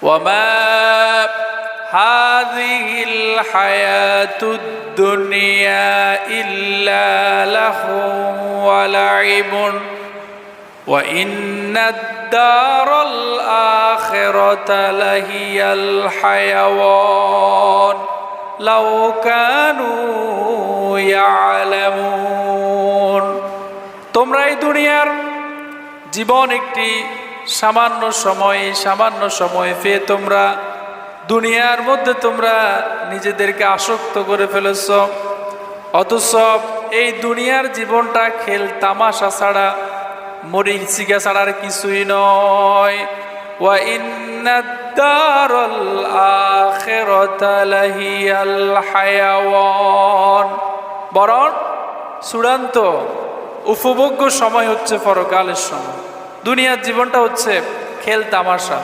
ওয়ামা হাযিহিল হায়াতুদ দুনিয়া ইল্লা লাহুম ওয়া লাইবুন ওয়া ইন্নাদ দারাল আখিরাতা লাহিয়াল হায়াওয়ান লাউ কানু ইয়ালামুন। তোমরা এই দুনিয়ার জীবন একটি সামান্য সময় পেয়ে তোমরা দুনিয়ার মধ্যে তোমরা নিজেদেরকে আসক্ত করে ফেলেছ, অথচ এই দুনিয়ার জীবনটা খেল তামাশা ছাড়া মরীচিকা ছাড়ার কিছুই নয়। ওয়া ইন্নাদ দারাল আখিরাতা লাহিয়াল হায়াওয়ান, বরং চূড়ান্ত উপভোগ্য সময় হচ্ছে পরকালের সময়। দুনিয়ার জীবনটা হচ্ছে খেল তামাশা।